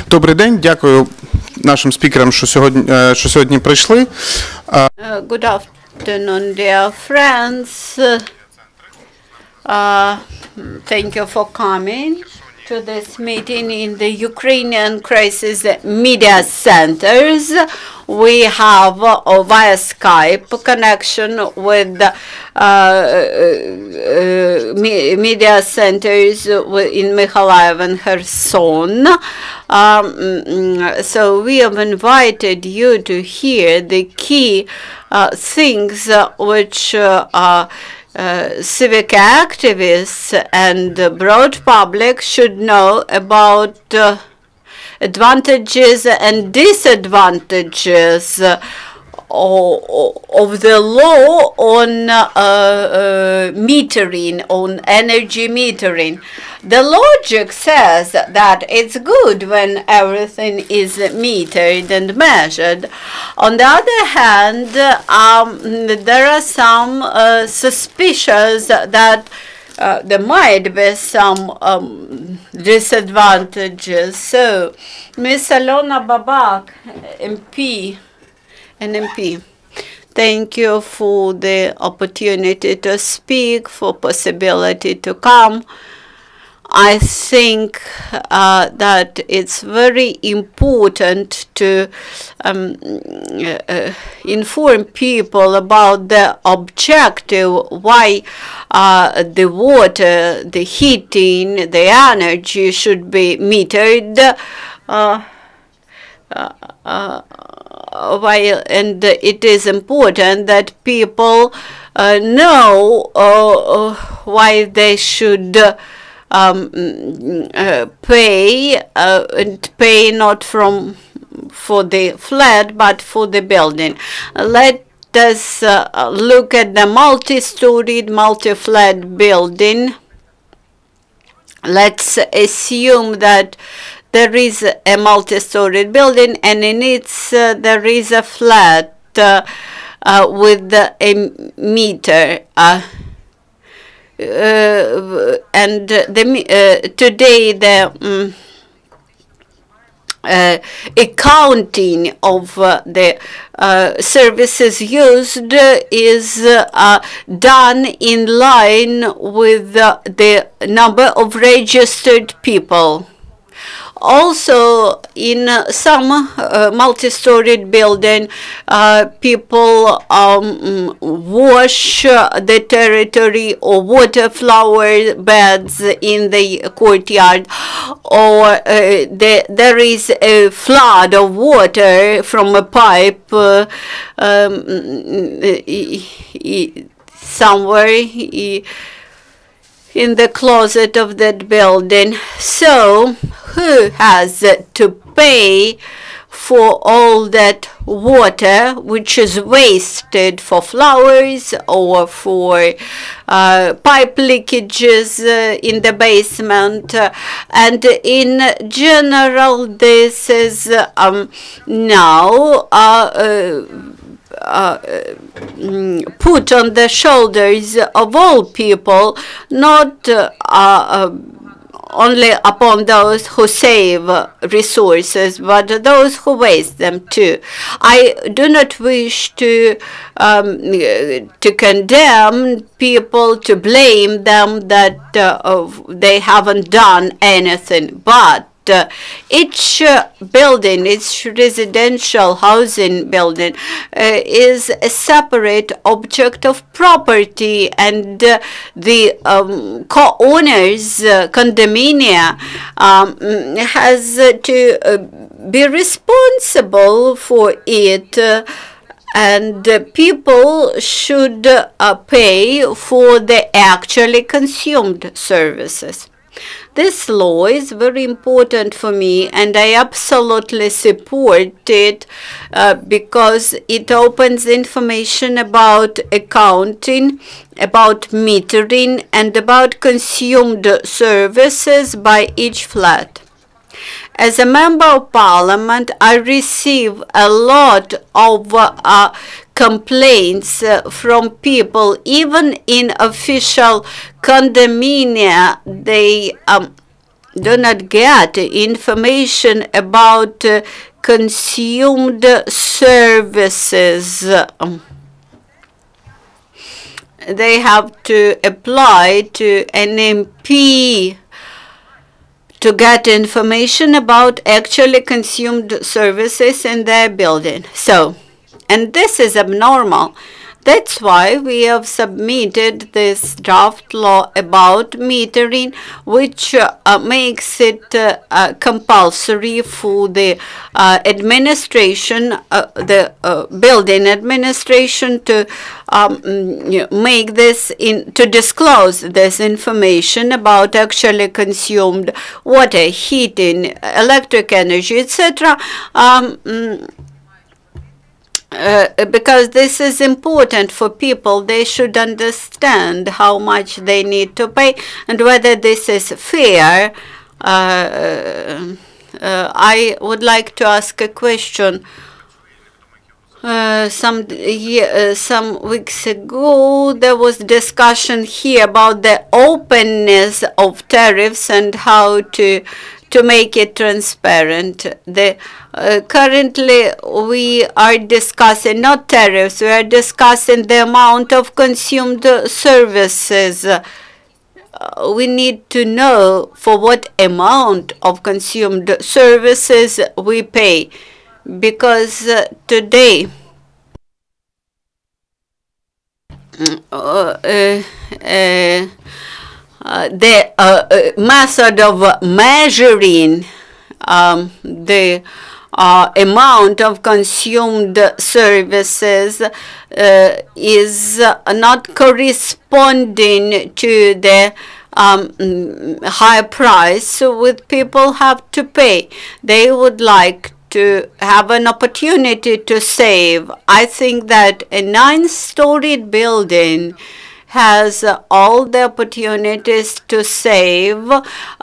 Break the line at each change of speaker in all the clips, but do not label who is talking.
Добрий день, дякую нашим спікерам, що сьогодні прийшли.
Good afternoon, dear friends. Thank you for coming to this meeting in the Ukrainian crisis media centers. We have via Skype connection with media centers in Mykolaiv and Kherson. So we have invited you to hear the key things which civic activists and the broad public should know about advantages and disadvantages of the law on metering, on energy metering. The logic says that it's good when everything is metered and measured. On the other hand, there are some suspicions that there might be some disadvantages. So, Ms. Alyona Babak, MP, thank you for the opportunity to speak, for possibility to come. I think that it's very important to inform people about the objective, why the water, the heating, the energy should be metered, and it is important that people know why they should pay not for the flat but for the building. Let us look at the multi-storied, multi-flat building. Let's assume that there is a multi-storied building and in it there is a flat with a meter. And today the accounting of the services used is done in line with the number of registered people. Also, in some multi-storied building, people wash the territory or water flower beds in the courtyard, or there is a flood of water from a pipe somewhere in the closet of that building. So, who has to pay for all that water which is wasted for flowers or for pipe leakages in the basement? And in general, this is now put on the shoulders of all people, not only upon those who save resources, but those who waste them too. I do not wish to condemn people, to blame them that they haven't done anything, but each building, each residential housing building is a separate object of property, and the co-owners, condominia, has to be responsible for it, and people should pay for the actually consumed services. This law is very important for me, and I absolutely support it because it opens information about accounting, about metering, and about consumed services by each flat. As a member of parliament, I receive a lot of complaints from people, even in official condominia. They do not get information about consumed services. They have to apply to an MP to get information about actually consumed services in their building. So, and this is abnormal. That's why we have submitted this draft law about metering, which makes it compulsory for the administration, the building administration, to make this to disclose this information about actually consumed water, heating, electric energy, etc. Because this is important for people. They should understand how much they need to pay and whether this is fair. I would like to ask a question. Some weeks ago, there was discussion here about the openness of tariffs and how to make it transparent. Currently, we are discussing not tariffs, we are discussing the amount of consumed services. We need to know for what amount of consumed services we pay, because today the method of measuring the amount of consumed services is not corresponding to the high price which people have to pay. They would like to have an opportunity to save. I think that a 9-storied building has all the opportunities to save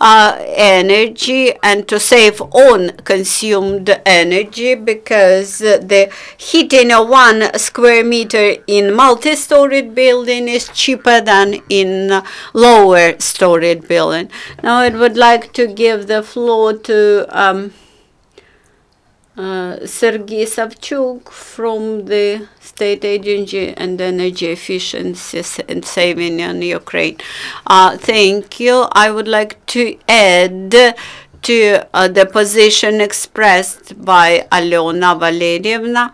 energy and to save on consumed energy, because the heating of 1 square meter in multi-storied building is cheaper than in lower storied building. Now I would like to give the floor to Sergiy Savchuk from the State Agency and Energy Efficiency and Saving in Ukraine. Thank you. I would like to add to the position expressed by Alyona Valeryevna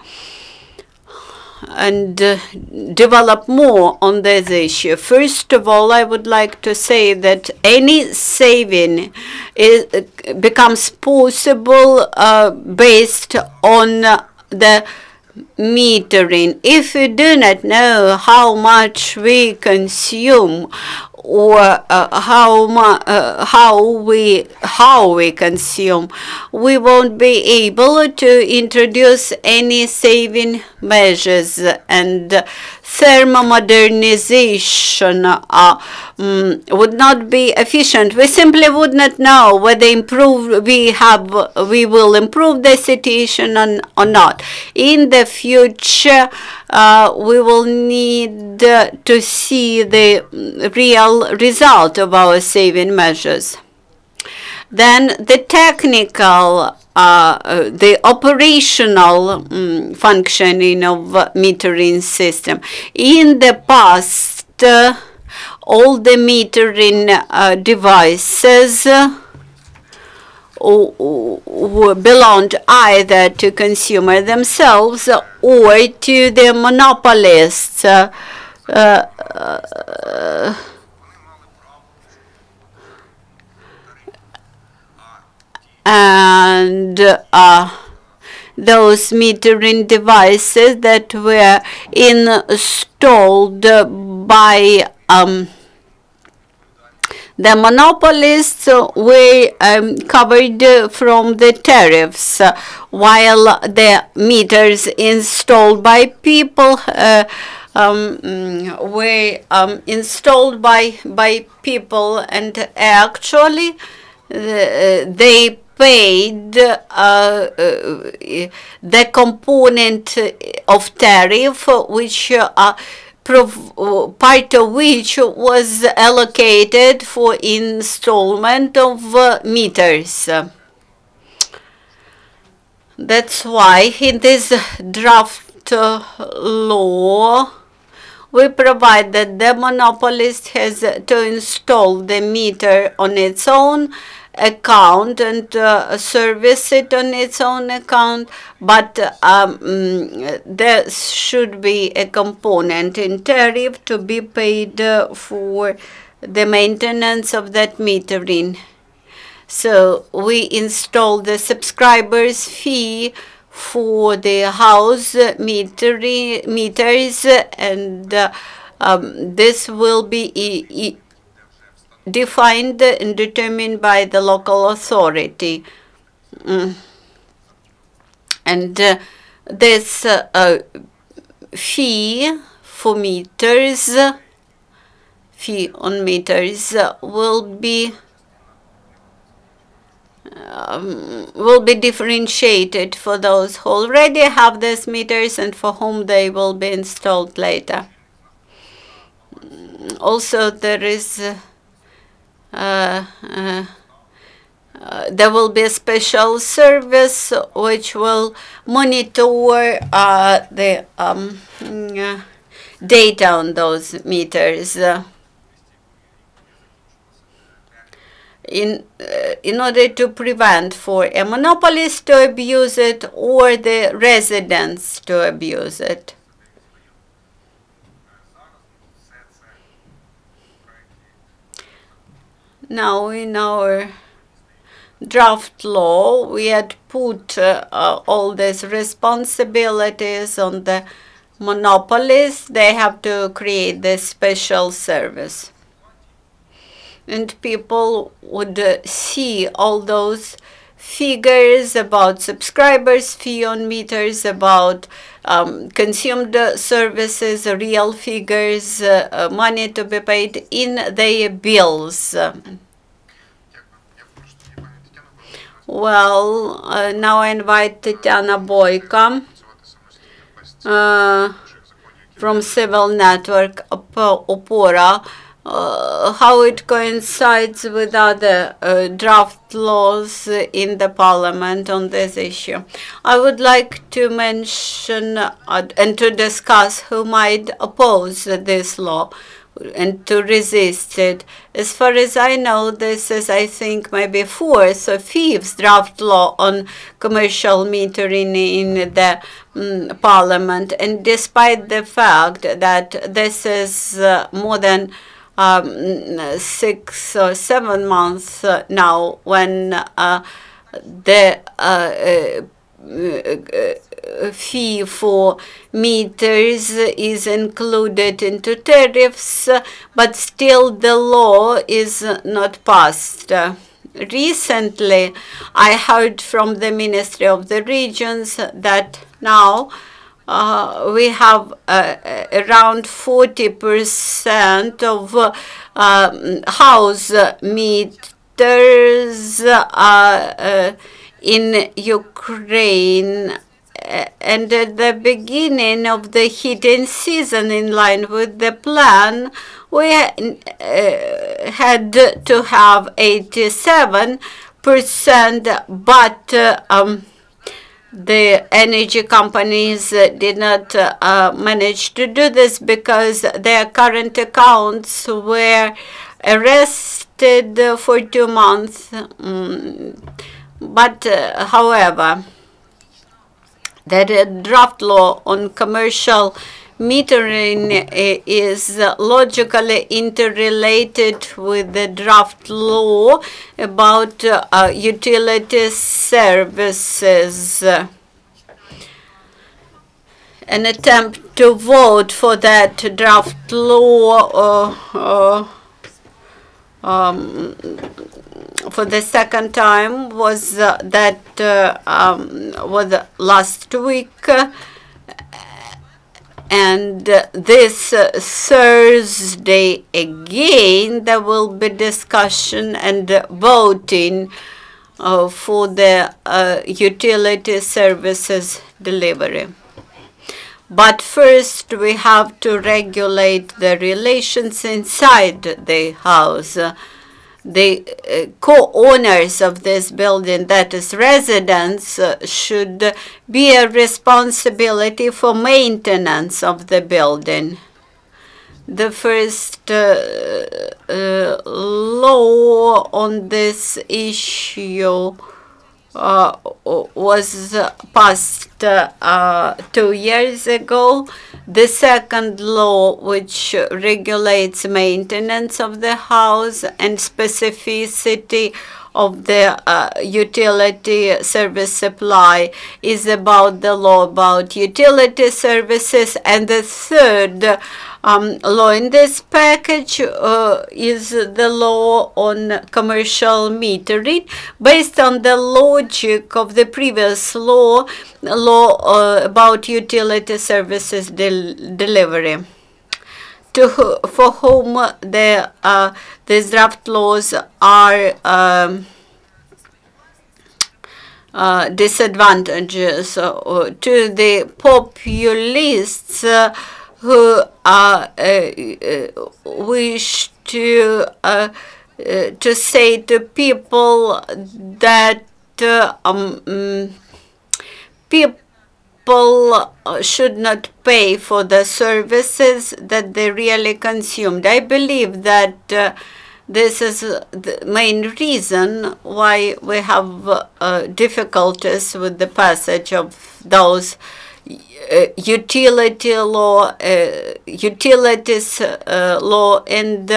and develop more on this issue. First of all, I would like to say that any saving becomes possible based on the metering. If we do not know how much we consume or how we consume, we won't be able to introduce any saving measures, and thermomodernization would not be efficient. We simply would not know whether we will improve the situation or not. In the future, we will need to see the real result of our saving measures. Then the technical, the operational functioning of metering system. In the past, all the metering devices belonged either to consumer themselves or to the monopolists. And those metering devices that were installed by the monopolists were covered from the tariffs, while the meters installed by people were installed by people, and actually they paid the component of tariff which part of which was allocated for installment of meters. That's why in this draft law we provide that the monopolist has to install the meter on its own account and service it on its own account, but there should be a component in tariff to be paid for the maintenance of that metering. So we install the subscriber's fee for the house meters, and this will be defined and determined by the local authority. And this fee for meters, fee on meters will be differentiated for those who already have these meters and for whom they will be installed later. Also, there will be a special service which will monitor the data on those meters. In order to prevent for a monopolist to abuse it or the residents to abuse it. Now, in our draft law, we had put all these responsibilities on the monopolists. They have to create this special service. And people would see all those figures about subscribers' fee on meters, about consumed services, real figures, money to be paid in their bills. Well, now I invite Tetyana Boyko from Civil Network OPORA. How it coincides with other draft laws in the parliament on this issue. I would like to mention and to discuss who might oppose this law and to resist it. As far as I know, this is, I think, maybe fourth or fifth draft law on commercial metering in the parliament. And despite the fact that this is more than 6 or 7 months now when the fee for meters is included into tariffs, but still the law is not passed. Recently, I heard from the Ministry of the Regions that now we have around 40% of house meters in Ukraine. And at the beginning of the heating season, in line with the plan, we had to have 87%, but the energy companies did not manage to do this because their current accounts were arrested for 2 months. But, however, the draft law on commercial metering is logically interrelated with the draft law about utility services. An attempt to vote for that draft law for the second time was was last week. And this Thursday again, there will be discussion and voting for the utility services delivery. But first, we have to regulate the relations inside the house. The co-owners of this building, that is residents, should be a responsibility for maintenance of the building. The first law on this issue was passed 2 years ago. The second law, which regulates maintenance of the house and specificity of the utility service supply, is about the law about utility services. And the third law in this package is the law on commercial metering, based on the logic of the previous law about utility services delivery, for whom these draft laws are disadvantages. To the populists who wish to say to people that people should not pay for the services that they really consumed. I believe that this is the main reason why we have difficulties with the passage of those utility law, utilities law, and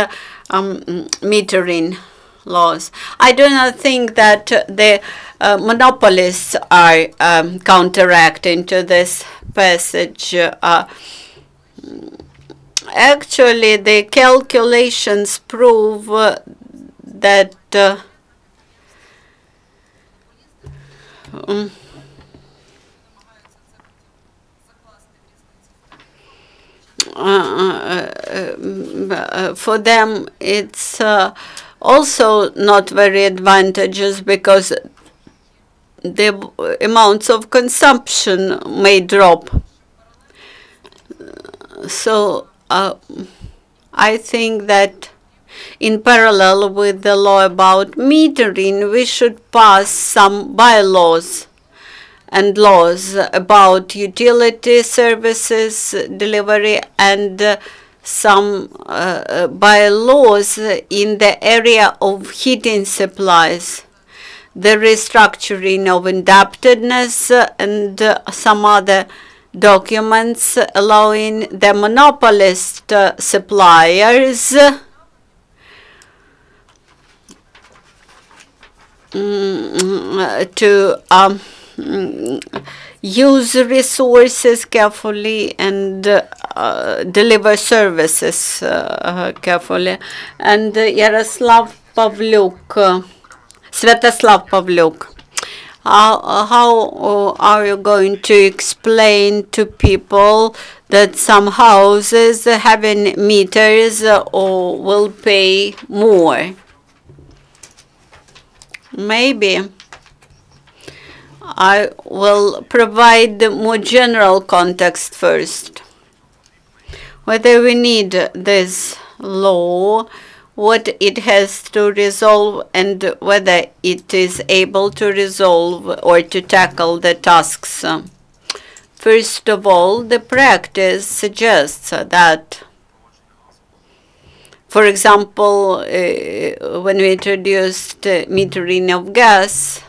metering laws. I do not think that the monopolists are counteracting to this passage. Actually, the calculations prove that for them it's also not very advantageous, because the amounts of consumption may drop. So I think that in parallel with the law about metering, we should pass some bylaws and laws about utility services delivery, and some bylaws in the area of heating supplies, the restructuring of indebtedness, and some other documents allowing the monopolist suppliers to use resources carefully and deliver services carefully. And Svyatoslav Pavliuk, how are you going to explain to people that some houses having meters will pay more? Maybe I will provide the more general context first. Whether we need this law, what it has to resolve, and whether it is able to resolve or to tackle the tasks. First of all, the practice suggests that, for example, when we introduced metering of gas,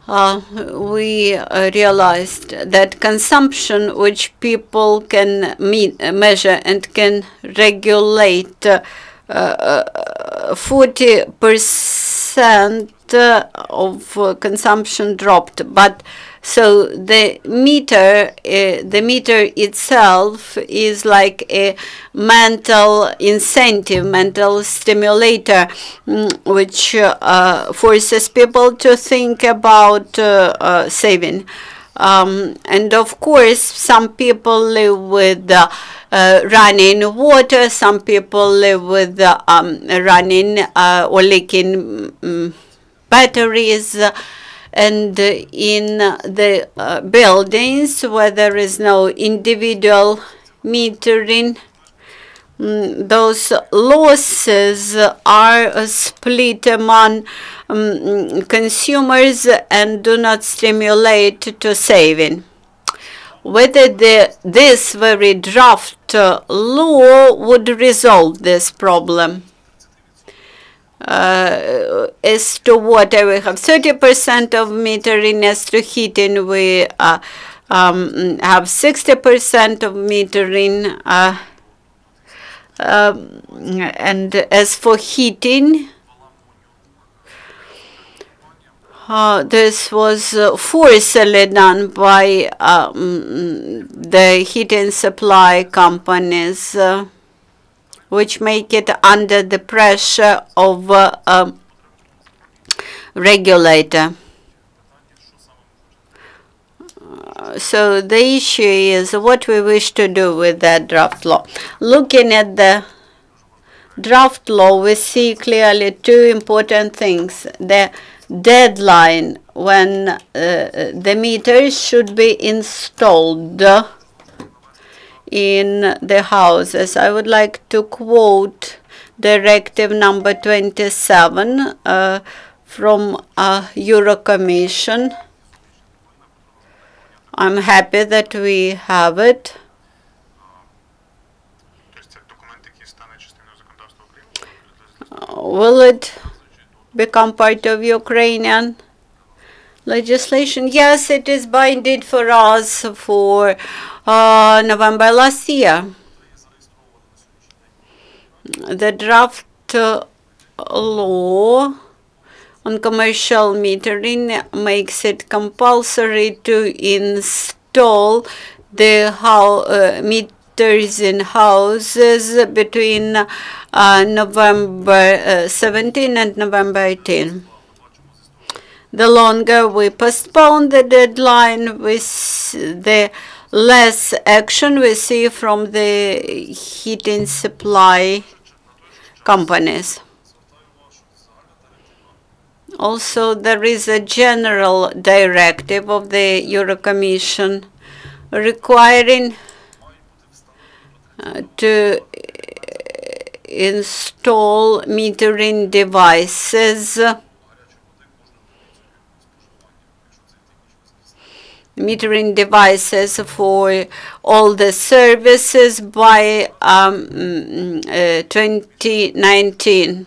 we realized that consumption, which people can measure and can regulate, 40% of consumption dropped. But so the meter itself is like a mental incentive, mental stimulator, which forces people to think about saving. And of course, some people live with running water, some people live with running or leaking batteries, And in the buildings where there is no individual metering, those losses are split among consumers and do not stimulate to saving. Whether this very draft law would resolve this problem. As to water, we have 30% of metering. As to heating, we have 60% of metering. And as for heating, this was forcibly done by the heating supply companies, which make it under the pressure of a regulator. So the issue is what we wish to do with that draft law. Looking at the draft law, we see clearly two important things. The deadline when the meters should be installed in the houses. I would like to quote Directive number 27 from Euro Commission. I'm happy that we have it. Will it become part of Ukrainian legislation? Yes, it is binding for us for November last year. The draft law on commercial metering makes it compulsory to install the meters in houses between November 17 and November 18. The longer we postpone the deadline, the less action we see from the heating supply companies. Also, there is a general directive of the Euro Commission requiring to install metering devices for all the services by 2019.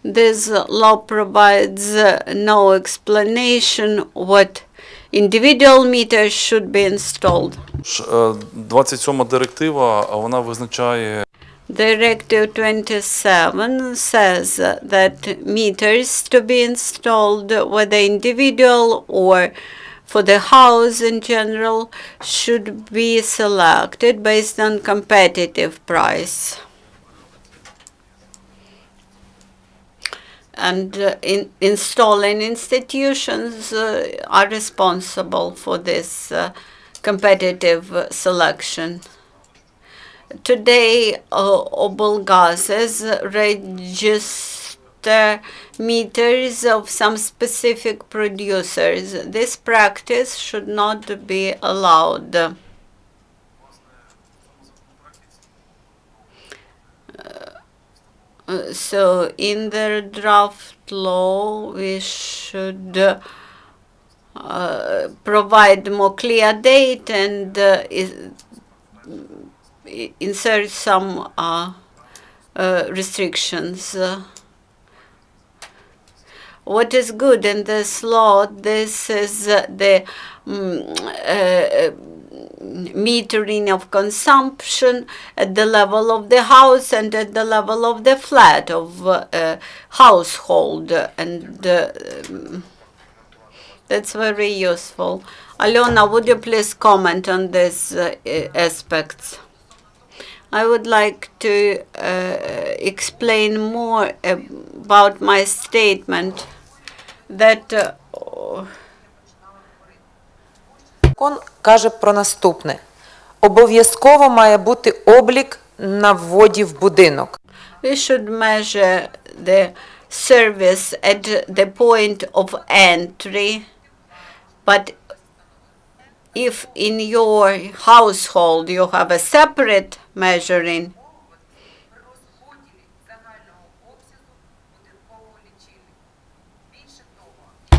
This law provides no explanation what individual meters should be installed.
27 директива, вона визначає
Directive 27 says that meters to be installed, whether individual or for the house in general, should be selected based on competitive price. And installing institutions are responsible for this competitive selection. Today, oblgazes register meters of some specific producers. This practice should not be allowed. So in the draft law, we should provide more clear date and insert some restrictions. What is good in this law, this is the metering of consumption at the level of the house and at the level of the flat of household, and that's very useful. Alyona, would you please comment on these aspects? I would like to explain more about my statement that
Закон каже про наступне. Обов'язково має бути облік на вводі в будинок.
We should measure the service at the point of entry, but if in your household you have a separate measuring,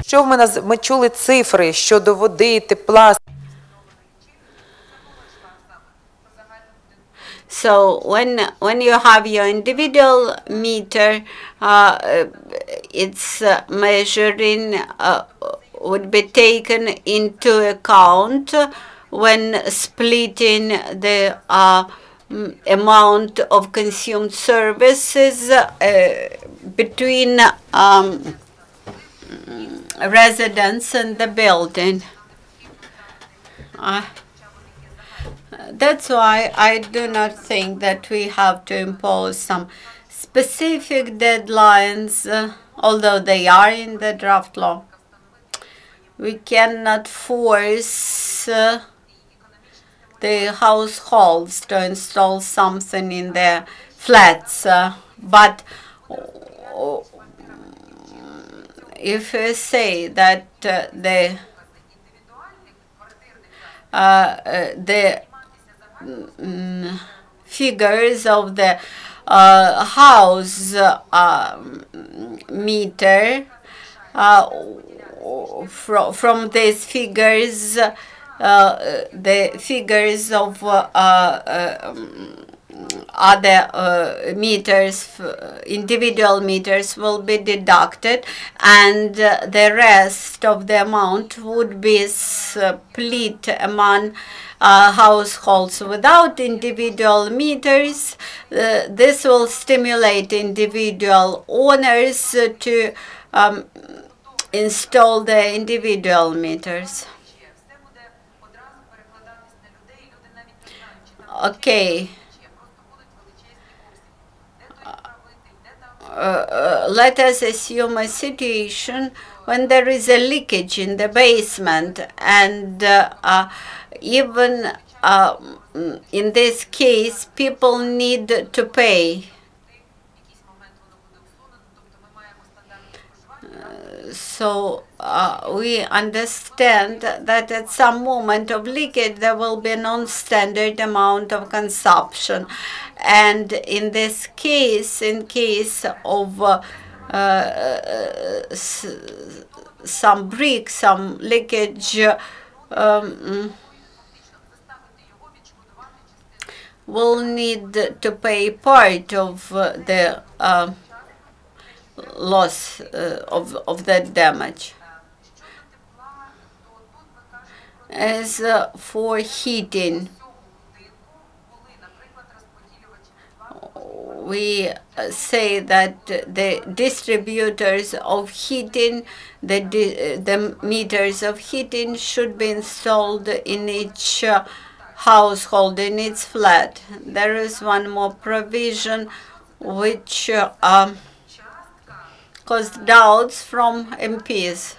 Що ми чули цифри щодо води, тепла.
so when you have your individual meter, its measuring would be taken into account when splitting the amount of consumed services between residents and the building. That's why I do not think that we have to impose some specific deadlines, although they are in the draft law. We cannot force the households to install something in their flats, but if we say that the figures of the house meter, from these figures, the figures of other meters, individual meters, will be deducted, and the rest of the amount would be split among households without individual meters. This will stimulate individual owners to install the individual meters. Okay. Let us assume a situation when there is a leakage in the basement, and even in this case, people need to pay. So we understand that at some moment of leakage there will be a non-standard amount of consumption, and in this case, in case of some break, some leakage, will need to pay part of the loss of that damage. As for heating, we say that the distributors of heating, the meters of heating should be installed in each household, in its flat. There is one more provision which caused doubts from MPs.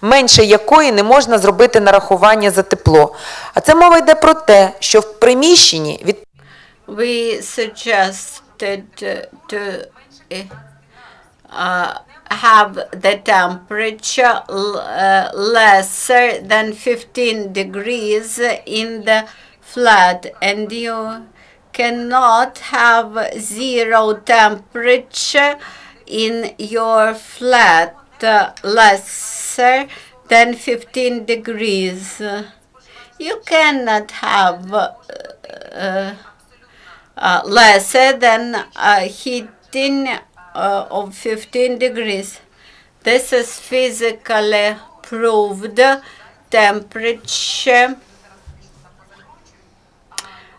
Менше якої не можна зробити нарахування за тепло. А це мова йде про те, що в приміщенні від
We suggested to have the temperature lesser than 15 degrees in the flat, and you cannot have zero temperature in your flat lesser than 15 degrees. You cannot have lesser than heating of 15 degrees. This is physically proved temperature,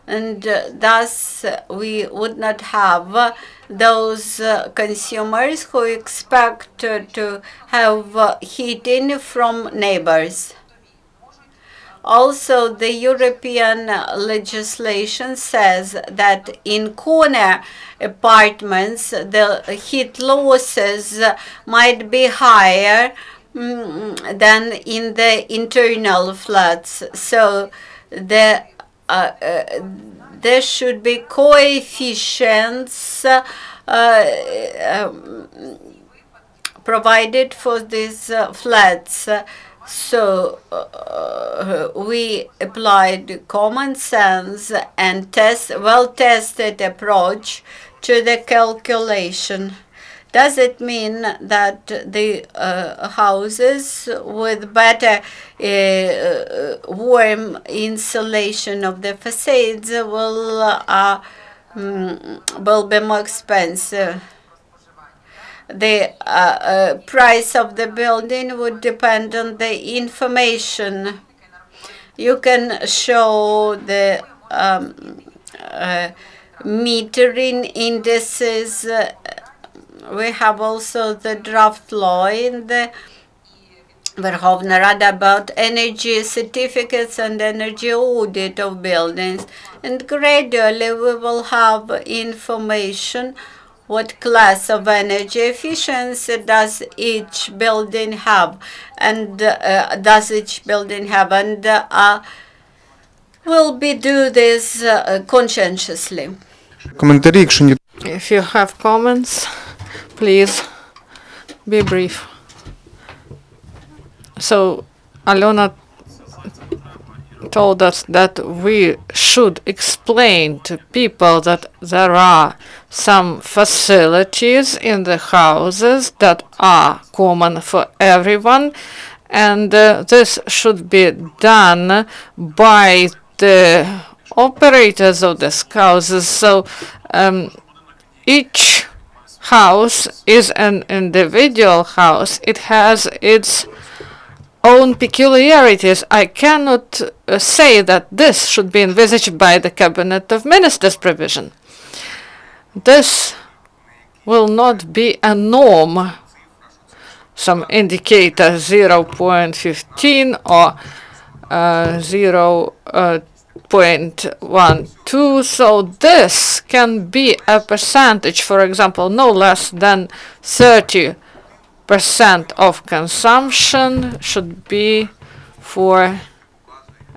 and thus we would not have those consumers who expect to have heating from neighbors. Also, the European legislation says that in corner apartments, the heat losses might be higher than in the internal flats. So there should be coefficients provided for these flats. So we applied common sense and well-tested approach to the calculation. Does it mean that the houses with better warm insulation of the facades will be more expensive? The price of the building would depend on the information. You can show the metering indices. We have also the draft law in the Verkhovna Rada about energy certificates and energy audit of buildings. And gradually we will have information what class of energy efficiency does each building have, and will be do this conscientiously.
Коментарі, якщо ні.
If you have comments, please be brief. So, Alyona told us that we should explain to people that there are some facilities in the houses that are common for everyone, and this should be done by the operators of these houses. So each house is an individual house. It has its own peculiarities. I cannot say that this should be envisaged by the Cabinet of Ministers provision. This will not be a norm, some indicator 0.15 or 0.12. So this can be a percentage, for example, no less than 30% of consumption should be for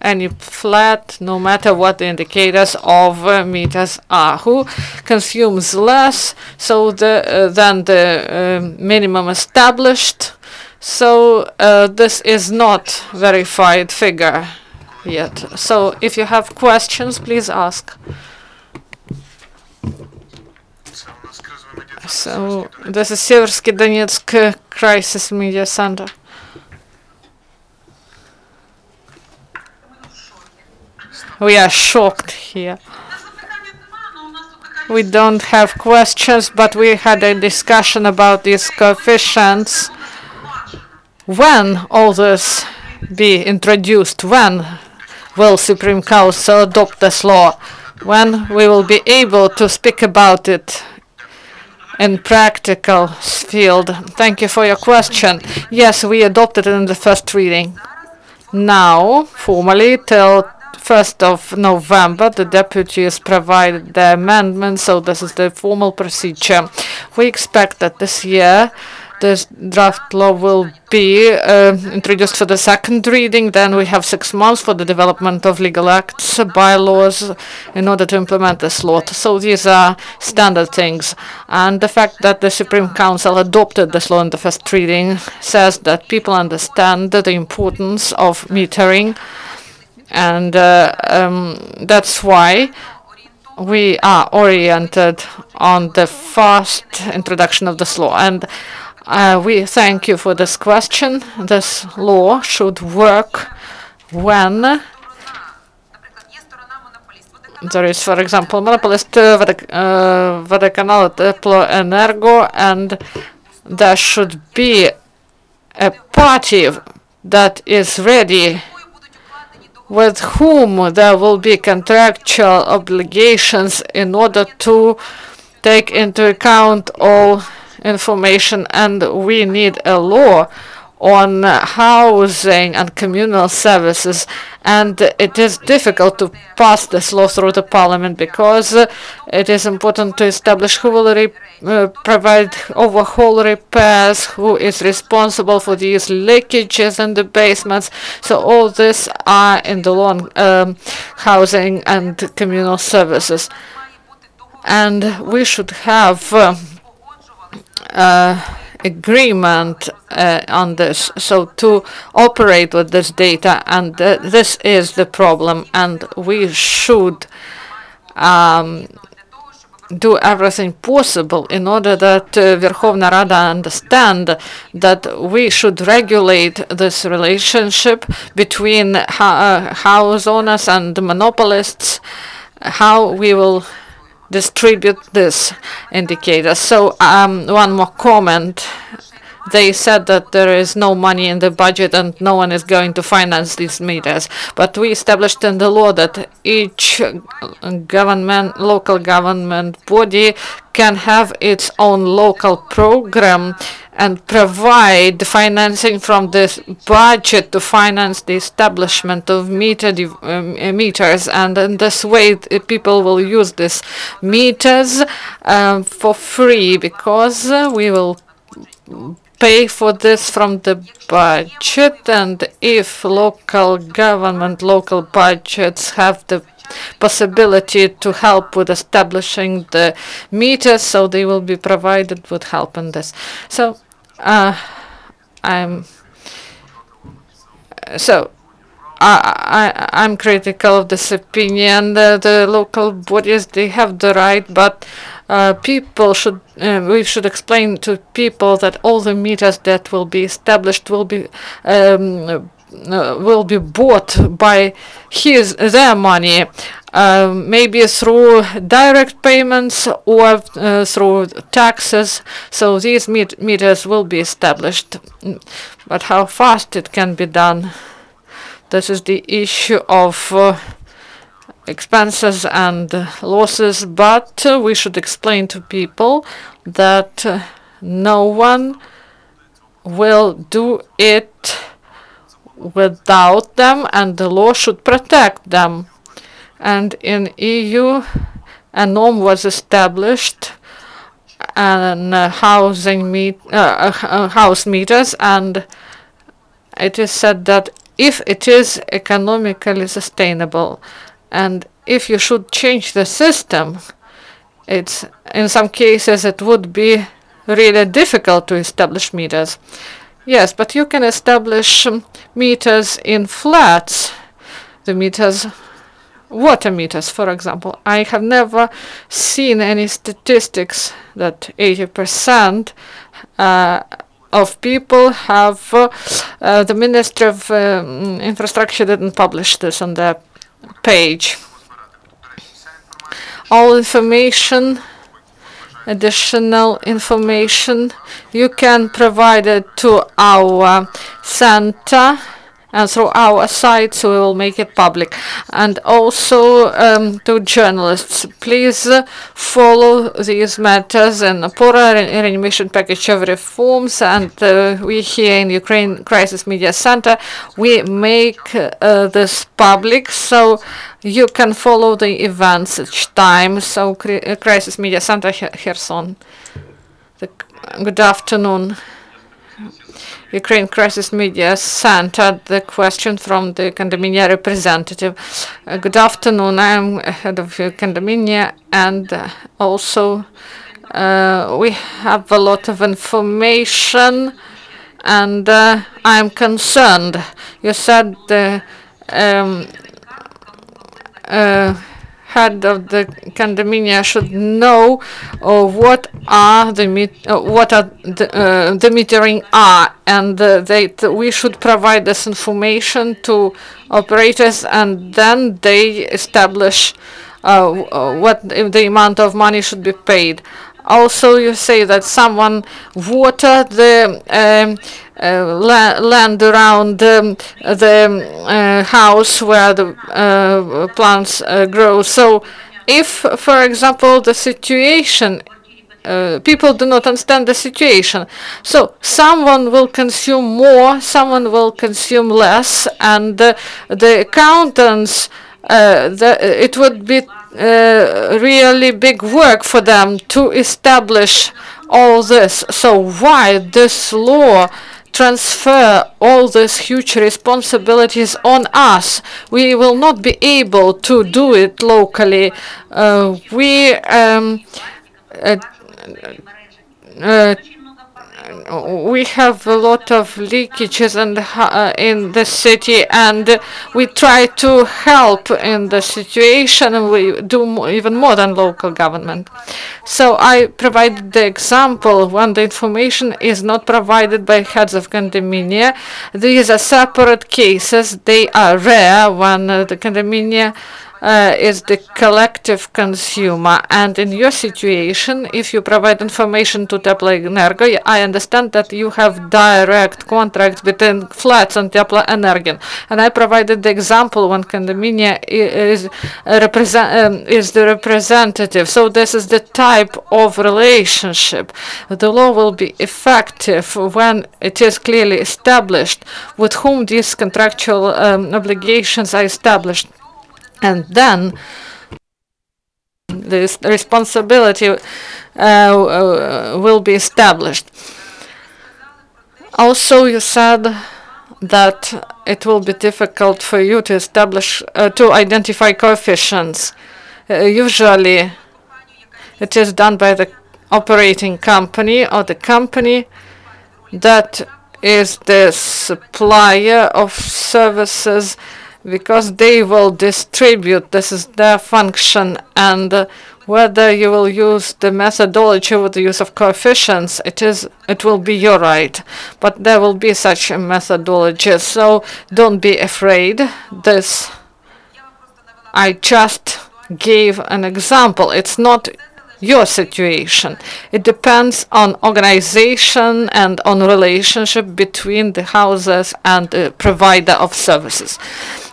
any flat, no matter what the indicators of meters are. Who consumes less than the minimum established? So this is not verified figure yet. So if you have questions, please ask. So this is Seversky Donetsk Crisis Media Center. We are shocked here. We don't have questions, but we had a discussion about these coefficients. When all this be introduced? When will Supreme Council adopt this law? When we will be able to speak about it in practical field? Thank you for your question. Yes, we adopted it in the first reading. Now, formally, till 1st of November, the deputies provided the amendment, so this is the formal procedure. We expect that this year this draft law will be introduced for the second reading. Then we have 6 months for the development of legal acts, bylaws, in order to implement this law. So these are standard things. And the fact that the Supreme Council adopted this law in the first reading says that people understand the importance of metering. And that's why we are oriented on the fast introduction of this law. And we thank you for this question. This law should work when there is, for example, monopolist Водоканал, Теплоэнерго, and there should be a party that is ready, with whom there will be contractual obligations in order to take into account all information, and we need a law on housing and communal services, and it is difficult to pass this law through the parliament because it is important to establish who will provide overhaul repairs, who is responsible for these leakages in the basements. So all this are in the law on housing and communal services. And we should have agreement on this, so to operate with this data, and this is the problem, and we should do everything possible in order that Verkhovna Rada understand that we should regulate this relationship between house owners and monopolists, how we will distribute this indicator. So one more comment. They said that there is no money in the budget and no one is going to finance these meters. But we established in the law that each local government body can have its own local program and provide financing from this budget to finance the establishment of meters, and in this way people will use these meters for free, because we will pay for this from the budget. And if local budgets have the possibility to help with establishing the meters, so they will be provided with help in this. So I'm critical of this opinion. The local bodies, they have the right, but people should we should explain to people that all the meters that will be established will be bought by their money, maybe through direct payments or through taxes. So these meters will be established. But how fast it can be done, this is the issue of expenses and losses. But we should explain to people that no one will do it without them, and the law should protect them. And in EU, a norm was established on house meters, and it is said that if it is economically sustainable, and if you should change the system, it's in some cases it would be really difficult to establish meters. Yes, but you can establish meters in flats. The meters, water meters, for example. I have never seen any statistics that 80% of people have. The Ministry of Infrastructure didn't publish this on their page. All information, additional information, you can provide it to our center and through our site, so we will make it public. And also to journalists, please follow these matters in OPORA Reanimation package of reforms. And we here in Ukraine Crisis Media Center, we make this public, so you can follow the events each time. So Crisis Media Center, Kherson. Good afternoon. Ukraine Crisis Media Center. The question from the Condominia representative. Good afternoon. I'm head of Condominia, and also we have a lot of information, and I'm concerned. You said the head of the condominium should know what the metering are, and we should provide this information to operators, and then they establish what the amount of money should be paid. Also, you say that someone watered the land around the house where the plants grow. So if, for example, the situation people do not understand the situation. So someone will consume more, someone will consume less, and the accountants, it would be really big work for them to establish all this. So why this law transfer all these huge responsibilities on us? We will not be able to do it locally. We have a lot of leakages in the city, and we try to help in the situation, and we do even more than local government. So I provided the example when the information is not provided by heads of condominia. These are separate cases. They are rare when the condominia is the collective consumer. And in your situation, if you provide information to Tepleenergo, I understand that you have direct contracts between flats and Tepleenergo. And I provided the example when condominia is the representative. So this is the type of relationship. The law will be effective when it is clearly established with whom these contractual obligations are established. And then this responsibility will be established. Also, you said that it will be difficult for you to establish, to identify coefficients. Usually, it is done by the operating company or the company that is the supplier of services, because they will distribute. This is their function, and whether you will use the methodology with the use of coefficients, it will be your right, but there will be such a methodology. So don't be afraid. This I just gave an example. It's not your situation. It depends on organization and on relationship between the houses and the provider of services.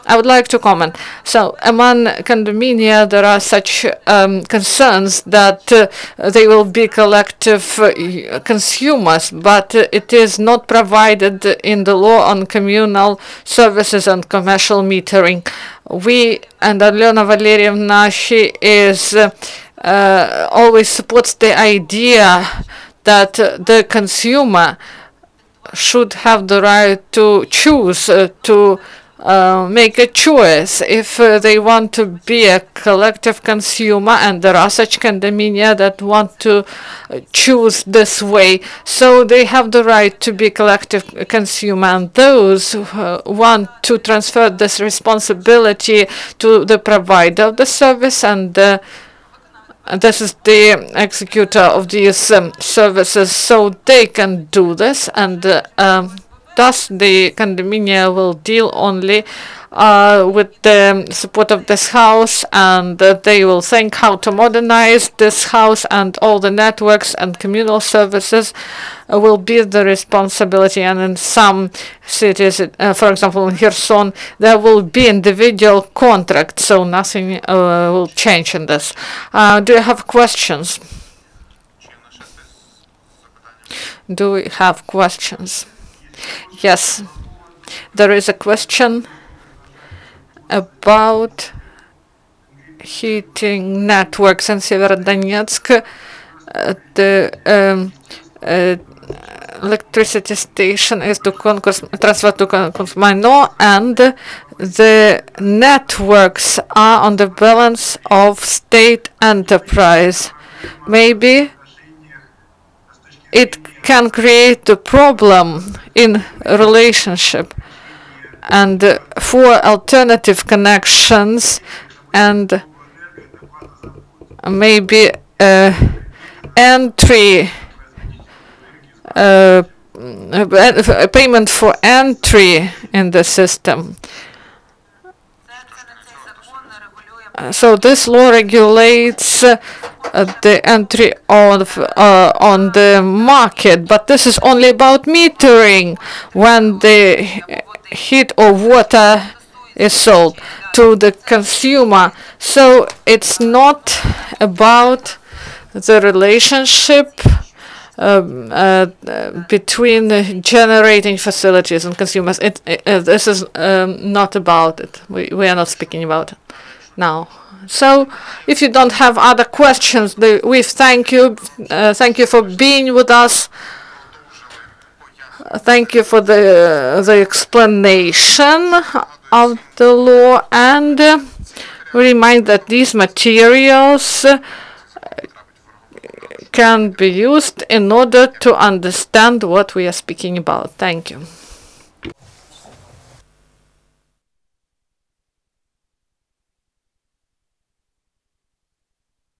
I would like to comment. So among condominia, there are such concerns that they will be collective consumers, but it is not provided in the law on communal services and commercial metering. We, and Alyona Valerievna, she is always supports the idea that the consumer should have the right to choose, to make a choice if they want to be a collective consumer, and there are such condominia that want to choose this way. So they have the right to be collective consumer, and those who want to transfer this responsibility to the provider of the service, and this is the executor of these services, so they can do this, and thus the condominia will deal only with the support of this house, and they will think how to modernize this house, and all the networks and communal services will be the responsibility. And in some cities, for example in Kherson, there will be individual contracts, so nothing will change in this. Do you have questions? Do we have questions? Yes, there is a question about heating networks in Severodonetsk. The electricity station is transferred to Konsmaino, and the networks are on the balance of state enterprise. Maybe it can create a problem in a relationship, and for alternative connections, and maybe entry payment for entry in the system. So this law regulates the entry of on the market, but this is only about metering when the heat or water is sold to the consumer. So it's not about the relationship between the generating facilities and consumers. This is not about it. We are not speaking about it now. So, if you don't have other questions, we thank you. Thank you for being with us. Thank you for the explanation of the law, and we remind that these materials can be used in order to understand what we are speaking about. Thank you.